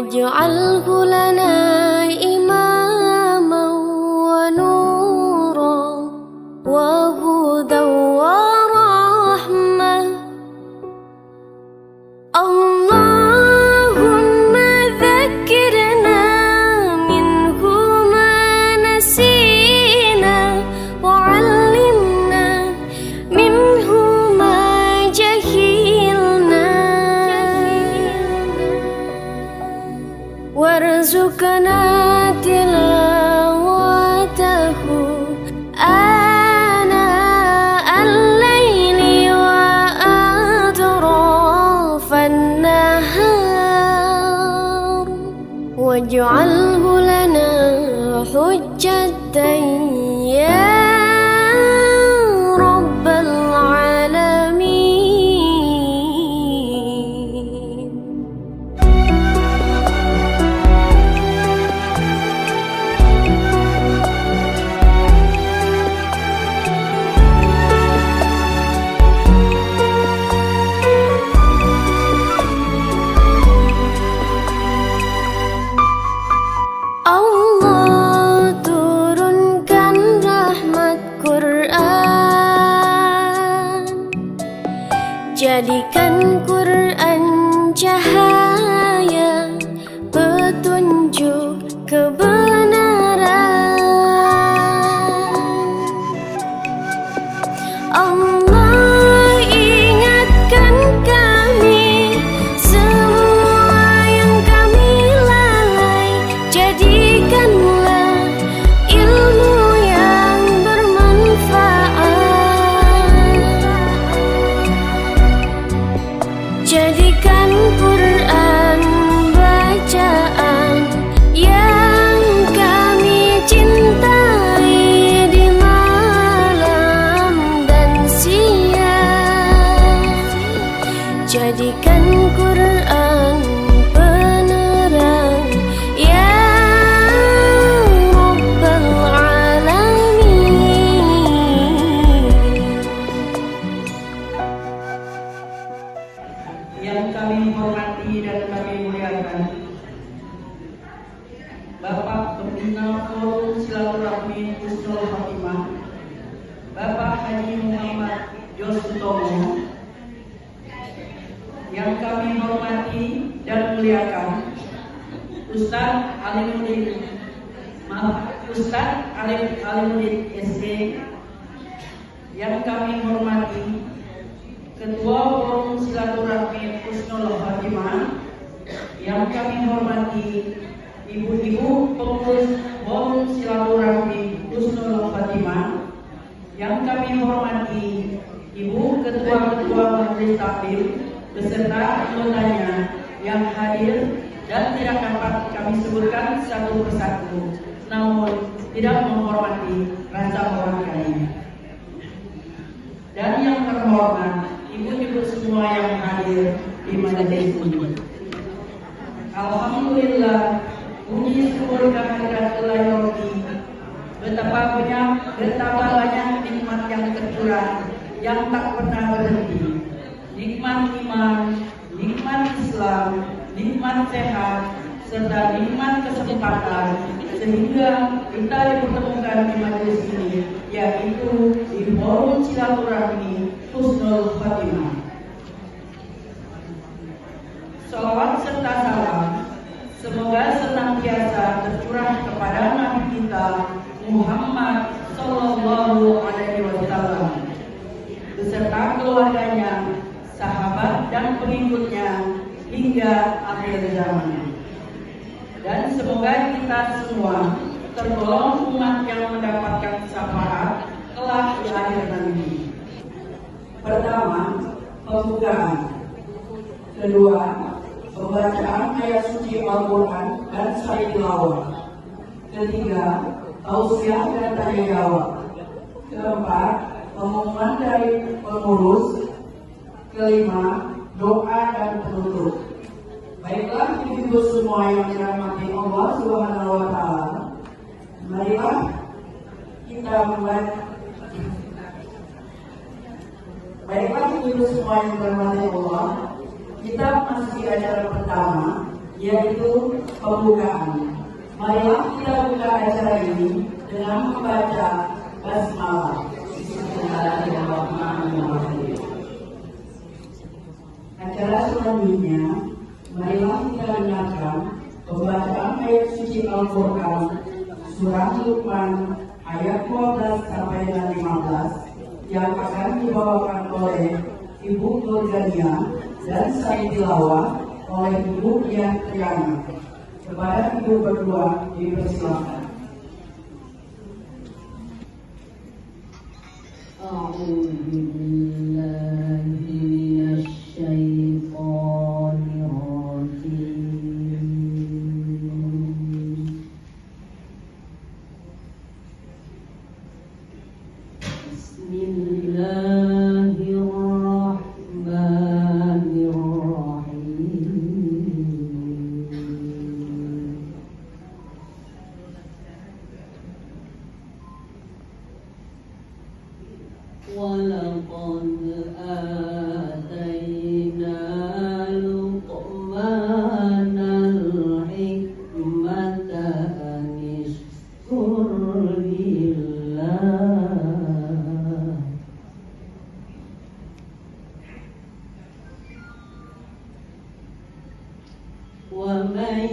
واجعله لنا إماما ونورا وهدى ورحمة. اللهم ذكرنا منه ما نسينا وعلمنا منه ما جهلنا وارزقنا تلاوته آناء الليل وأطراف النهار واجعله لنا حجة يا رب العالمين. Allah turunkan rahmat Quran, jadikan Quran cahaya petunjuk kebenaran. Allah ingatkan kami semua yang kami lalai, jadikanlah ilmu yang bermanfaat, jadikan Quran bacaan yang kami cintai di malam dan siang, jadikan Quran penerang ya Rabbal Alamin. Yang kami hormati dan kami muliakan Bapak Pembina Forum Silaturahmi Husnul Khotimah, Bapak Haji Muhammad Yos Sutomo. Yang kami hormati dan muliakan Ustadz Alif Alimuddin SC. Yang kami hormati Ketua Forum Silaturahmi Husnul Khotimah. Yang kami hormati Ibu-ibu pengurus Forum Silaturahmi Husnul Khotimah. Yang kami hormati Ibu Ketua-Ketua Majelis Taklim beserta anggotanya yang hadir dan tidak dapat kami sebutkan satu persatu, namun tidak menghormati rasa hormat kami. Dan yang terhormat ibu-ibu semua yang hadir di majelis ini. Alhamdulillah, puji syukur kehadirat Ilahi, betapa banyak nikmat yang tercurah yang tak pernah berhenti. Nikmat iman, nikmat Islam, nikmat sehat, serta nikmat kesempatan, sehingga kita dipertemukan di majelis ini, yaitu di Forum Silaturahmi Husnul Khotimah. Salawat serta salam semoga senantiasa tercurah kepada Nabi kita Muhammad Sallallahu Alaihi Wasallam beserta keluarganya, sahabat dan pengikutnya hingga akhir zaman. Dan semoga kita semua tergolong umat yang mendapatkan syafaat kelak di akhir nanti. Pertama, pembukaan. Kedua, pembacaan ayat suci Al-Quran dan sa'i tilawah. Ketiga, tausiah dan tanya jawab. Keempat, pengumuman dari pengurus. Kelima, doa dan penutup. Baiklah ibu-ibu semua yang dirahmati Allah Subhanahu wa Ta'ala, marilah kita mulai. Baiklah ibu-ibu semua yang dirahmati Allah, kita masih acara pertama yaitu pembukaan. Marilah kita buka acara ini dengan membaca basmalah. Bismillahirrahmanirrahim. Acara selanjutnya, marilah kita dengarkan pembacaan ayat suci Al-Quran Surah Luqman ayat 12 sampai dengan 15 yang akan dibawakan oleh Ibu Nurgania dan sari tilawah oleh Ibu Diah Triana. Kepada ibu berdua dipersilakan. وَلَقَدْ آتَيْنَا لُقْمَانَ الْحِكْمَةَ أَنِ اشْكُرْ لِلَّهِ وَمَنْ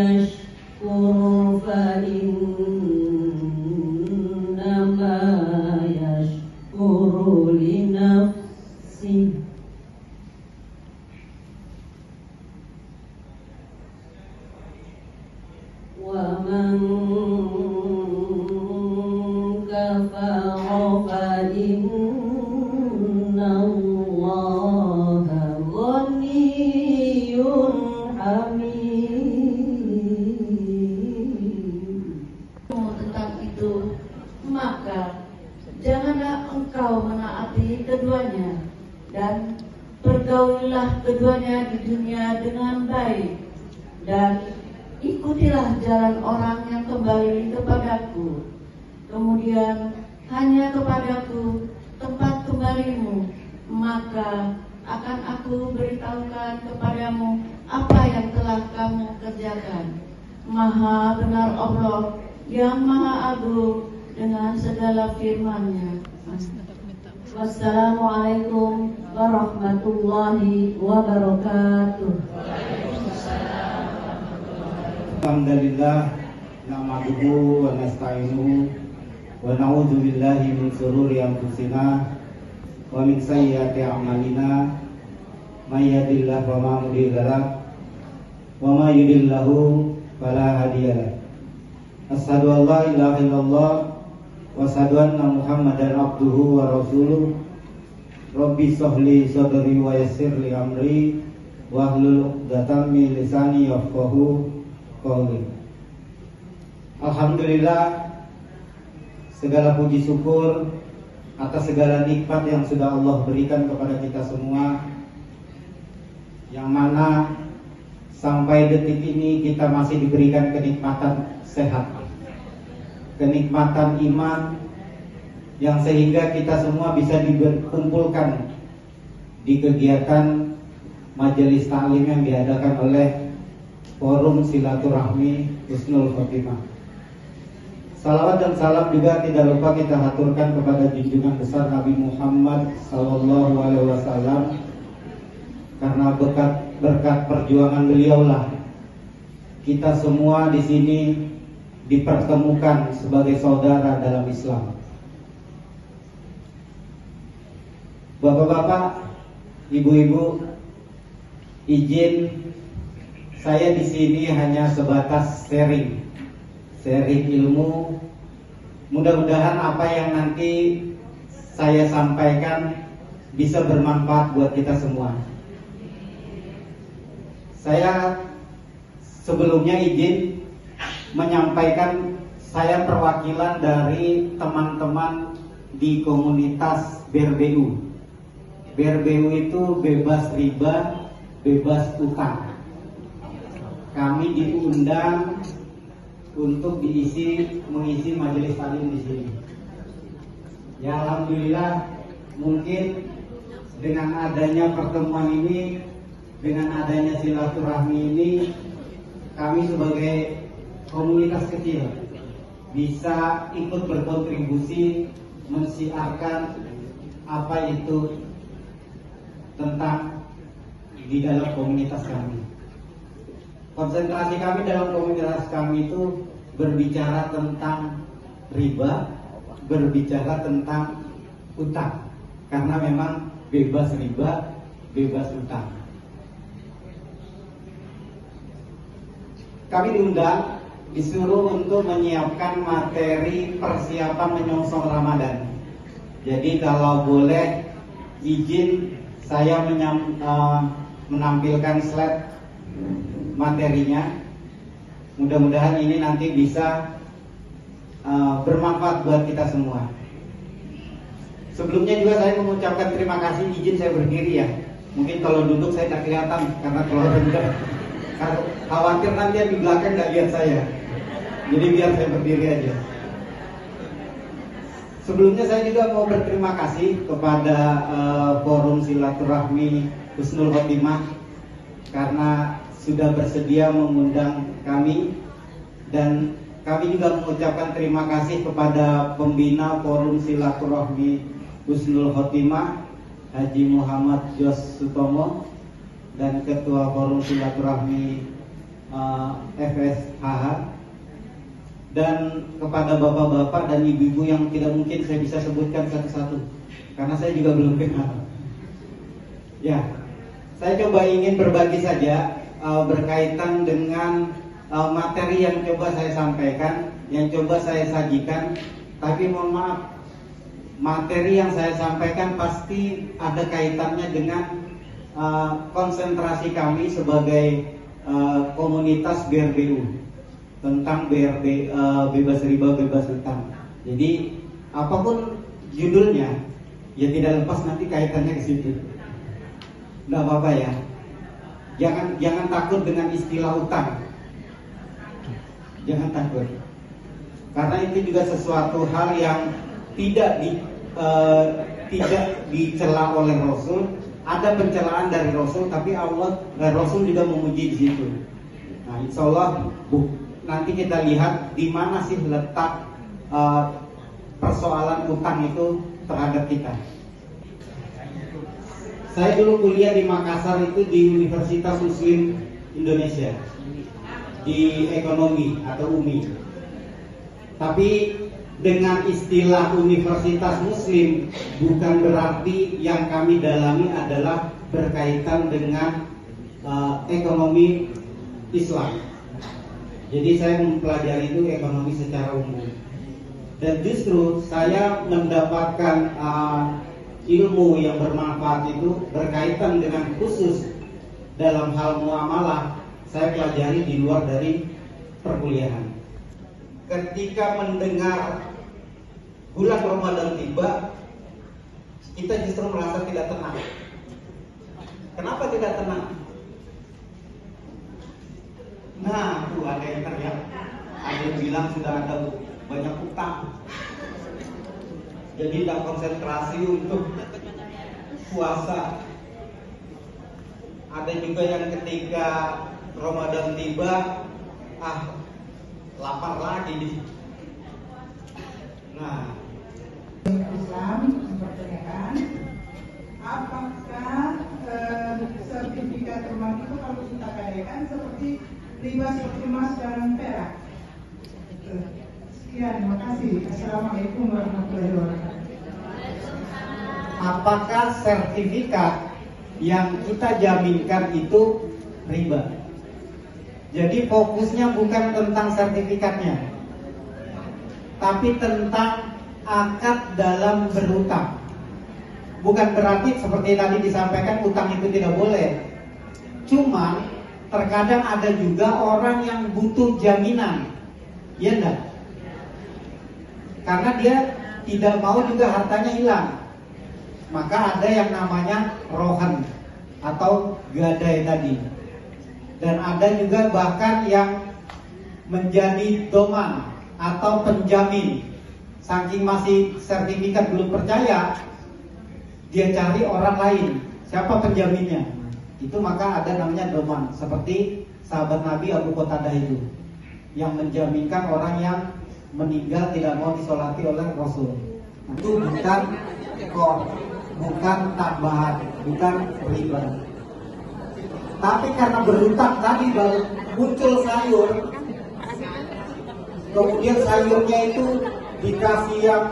يَشْكُرْ فَإِنَّمَا لنفسه ومن كفر فإن الله غني حميد. Tentang itu, maka janganlah engkau menaati keduanya dan pergaulilah keduanya di dunia dengan baik dan ikutilah jalan orang yang kembali kepadaku. Kemudian hanya kepadaku tempat kembalimu, maka akan aku beritahukan kepadamu apa yang telah kamu kerjakan. Maha benar Allah yang maha agung dengan segala firman-Nya. Wassalamualaikum warahmatullahi wabarakatuh. Alhamdulillah, nahmaduhu wa nasta'inuhu wa na'udzu billahi min shururi anfusina wa min sayyiati a'malina. May yahdihillahu fala mudilla lahu wa may yudlil fala hadiya lahu. Asyhadu an la ilaha illallah wa asyhadu anna Muhammadan abduhu wa rasuluh. Rabbi shrahli sadri wa yassir li amri wa hlul 'uqdatam min lisani yafqahu qawli. Alhamdulillah, segala puji syukur atas segala nikmat yang sudah Allah berikan kepada kita semua, yang mana sampai detik ini kita masih diberikan kenikmatan sehat, kenikmatan iman, yang sehingga kita semua bisa dikumpulkan di kegiatan majelis taklim yang diadakan oleh Forum Silaturahmi Husnul Khotimah. Salawat dan salam juga tidak lupa kita haturkan kepada junjungan besar Nabi Muhammad SAW, karena berkat perjuangan beliaulah kita semua di sini dipertemukan sebagai saudara dalam Islam. Bapak-bapak, ibu-ibu, izin saya di sini hanya sebatas sharing ilmu. Mudah-mudahan apa yang nanti saya sampaikan bisa bermanfaat buat kita semua. Saya sebelumnya izin menyampaikan, saya perwakilan dari teman-teman di komunitas BRBU. BRBU itu bebas riba, bebas utang. Kami diundang untuk mengisi majelis taklim di sini. Ya alhamdulillah, mungkin dengan adanya pertemuan ini dengan adanya silaturahmi ini, kami sebagai komunitas kecil bisa ikut berkontribusi mensiarkan apa itu tentang di dalam komunitas kami. Konsentrasi kami dalam komunitas kami itu berbicara tentang riba, berbicara tentang utang, karena memang bebas riba, bebas utang. Kami diundang, disuruh untuk menyiapkan materi persiapan menyongsong Ramadan. Jadi kalau boleh izin saya menampilkan slide materinya. Mudah-mudahan ini nanti bisa bermanfaat buat kita semua. Sebelumnya juga saya mengucapkan terima kasih, izin saya berdiri ya. Mungkin kalau duduk saya tak kelihatan karena kalau rendah, khawatir nanti yang di belakang nggak lihat saya. Jadi biar saya berdiri aja. Sebelumnya saya juga mau berterima kasih kepada Forum Silaturahmi Husnul Khotimah karena sudah bersedia mengundang kami, dan kami juga mengucapkan terima kasih kepada pembina Forum Silaturahmi Husnul Khotimah Haji Muhammad Jos Sutomo dan Ketua Forum Silaturahmi FSHH, dan kepada bapak-bapak dan ibu-ibu yang tidak mungkin saya bisa sebutkan satu-satu karena saya juga belum kenal. Ya, saya coba ingin berbagi saja berkaitan dengan materi yang coba saya sampaikan, yang coba saya sajikan. Tapi mohon maaf, materi yang saya sampaikan pasti ada kaitannya dengan konsentrasi kami sebagai komunitas BRBU tentang BRB, bebas riba, bebas utang. Jadi apapun judulnya, ya tidak lepas nanti kaitannya ke situ. Nggak apa-apa ya. Jangan takut dengan istilah utang. Jangan takut. Karena itu juga sesuatu hal yang tidak dicela oleh Rasul. Ada pencelaan dari Rasul, tapi Allah dan Rasul juga memuji di situ. Nah, insya Allah nanti kita lihat di mana sih letak persoalan utang itu terhadap kita. Saya dulu kuliah di Makassar itu di Universitas Muslim Indonesia di ekonomi atau UMI. Tapi dengan istilah Universitas Muslim bukan berarti yang kami dalami adalah berkaitan dengan ekonomi Islam. Jadi saya mempelajari itu ekonomi secara umum. Dan justru saya mendapatkan ilmu yang bermanfaat itu berkaitan dengan khusus dalam hal muamalah. Saya pelajari di luar dari perkuliahan. Ketika mendengar bulan Ramadan tiba, kita justru merasa tidak tenang. Kenapa tidak tenang? Nah, tuh ada yang teriak. Ada yang bilang sudah ada banyak utang. Jadi tidak konsentrasi untuk puasa. Ada juga yang ketika Ramadan tiba, lapar lagi nih. Nah, Islam mempertanyakan apakah sertifikat rumah itu kalau kita kayakan seperti riba seperti emas dan perak. Sekian, terima kasih. Assalamualaikum warahmatullahi wabarakatuh. apakah sertifikat yang kita jaminkan itu riba? Jadi fokusnya bukan tentang sertifikatnya, tapi tentang akad dalam berutang. Bukan berarti seperti tadi disampaikan utang itu tidak boleh. Cuma terkadang ada juga orang yang butuh jaminan, ya enggak? Karena dia tidak mau juga hartanya hilang. Maka ada yang namanya rohan atau gadai tadi. Dan ada juga bahkan yang menjadi doman atau penjamin. Saking masih sertifikat belum percaya, dia cari orang lain. Siapa penjaminnya? itu maka ada namanya doman, seperti sahabat Nabi Abu Qatadah itu yang menjaminkan orang yang meninggal tidak mau disolati oleh Rasul. Itu bukan kor, bukan tambahan, bukan riba. Tapi karena berhutang tadi baru muncul sayur, kemudian sayurnya itu dikasih yang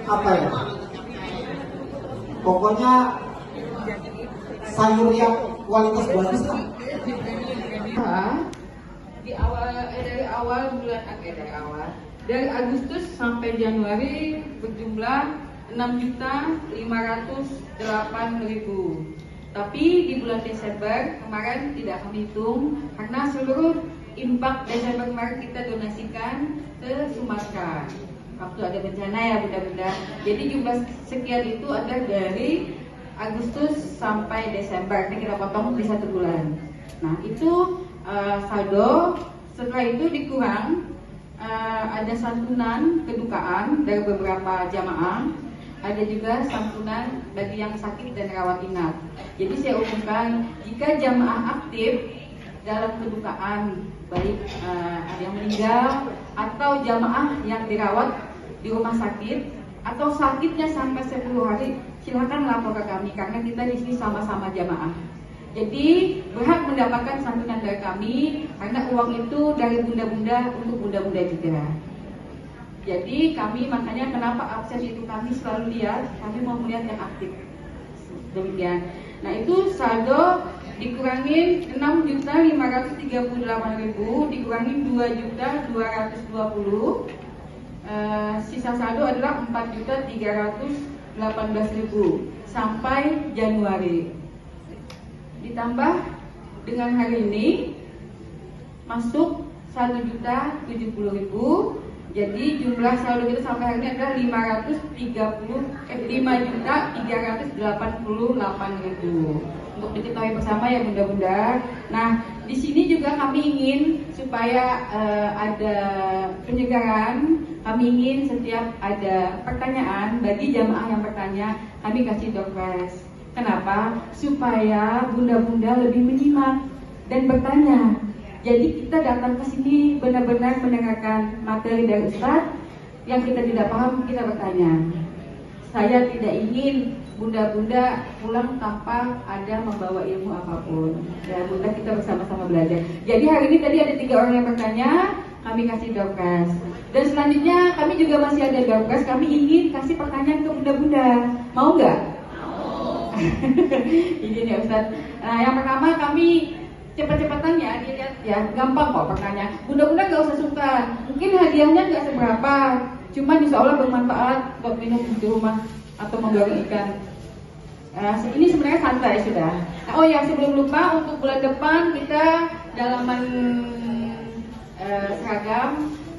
apa ya? Pokoknya sayur yang kualitas bagus lah. Dari Agustus sampai Januari berjumlah 6.508.000. Tapi di bulan Desember kemarin tidak kami hitung karena seluruh impak Desember kemarin kita donasikan ke Sumatera. Waktu ada bencana ya bunda-bunda. Jadi jumlah sekian itu ada dari Agustus sampai Desember. Ini kita potong di 1 bulan. Nah itu saldo. Setelah itu dikurang ada santunan kedukaan dari beberapa jamaah. Ada juga santunan bagi yang sakit dan rawat inap. Jadi saya umumkan jika jamaah aktif dalam kedukaan, baik ada yang meninggal atau jamaah yang dirawat di rumah sakit atau sakitnya sampai 10 hari, silakan lapor ke kami karena kita di sini sama-sama jamaah. Jadi berhak mendapatkan santunan dari kami karena uang itu dari bunda-bunda untuk bunda-bunda juga. Jadi kami makanya kenapa absen itu kami selalu lihat, kami mau melihat yang aktif. Demikian. Nah itu saldo dikurangin 6.538.000, dikurangin 2.220.000. Sisa saldo adalah 4.318.000 sampai Januari. Ditambah dengan hari ini masuk 1.070.000. Jadi jumlah saldo kita sampai hari ini adalah 5.388.000 untuk diketahui bersama ya bunda-bunda. Nah di sini juga kami ingin supaya ada penyegaran. Kami ingin setiap ada pertanyaan bagi jamaah yang bertanya kami kasih door prize. Kenapa? Supaya bunda-bunda lebih menyimak dan bertanya. Jadi kita datang ke sini benar-benar mendengarkan materi dari Ustadz. Yang kita tidak paham kita bertanya. Saya tidak ingin bunda-bunda pulang tanpa ada membawa ilmu apapun. Ya bunda kita bersama-sama belajar. Jadi hari ini tadi ada 3 orang yang bertanya, kami kasih door prize. Dan selanjutnya kami juga masih ada door prize. Kami ingin kasih pertanyaan ke bunda-bunda. Mau nggak? Izin ya Ustadz. Nah yang pertama kami cepat-cepatan ya, dilihat ya, gampang kok pertanyaan. Bunda-bunda nggak usah sungkan. Mungkin hadiahnya nggak seberapa, cuma insya Allah bermanfaat buat minum di rumah atau menggoreng ikan. Ini sebenarnya santai sudah. Nah, oh ya sebelum lupa untuk bulan depan kita dalaman seragam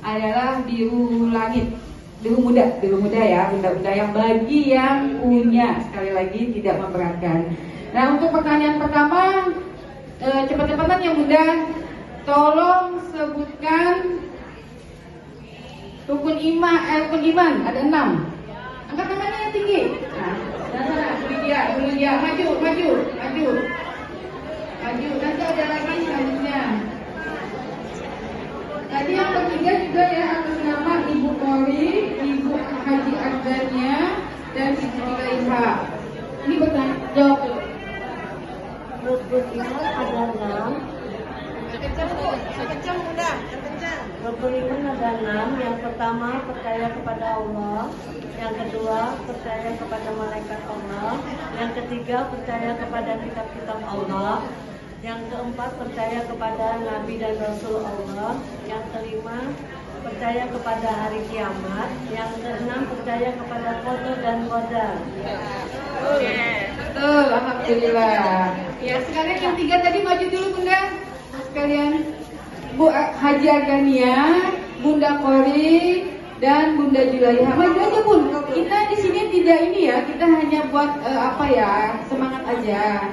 adalah biru langit. Biru muda ya bunda-bunda yang bagi yang punya, sekali lagi tidak memberatkan. Nah untuk pertanyaan pertama cepat-cepatan yang bunda, tolong sebutkan rukun iman ada 6. Angkat tangannya yang tinggi. Nah dulu dia maju. Nanti ada lagi selanjutnya. Tadi yang ketiga juga ya atas nama Ibu Kori, Ibu Haji Ardania, dan Ibu Ilaiha. Ini bertanya jawab dulu. Rukun iman ada 6. Rukun iman ada 6. Yang pertama percaya kepada Allah. Yang kedua percaya kepada malaikat Allah. Yang ketiga percaya kepada kitab-kitab Allah. Yang keempat percaya kepada Nabi dan Rasul Allah. Yang kelima percaya kepada hari kiamat. Yang keenam percaya kepada qada dan qadar. Betul, alhamdulillah. Ya sekarang yang 3 tadi maju dulu bunda sekalian. Bu Haji Agania, Bunda Kori, dan Bunda Julaiha. Maju aja bun. Kita di sini tidak ini ya, kita hanya buat semangat aja.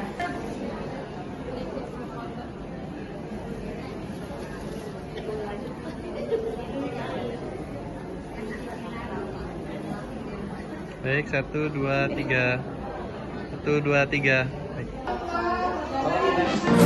Baik, 1, 2, 3. 1, 2, 3. Baik. Sumatera.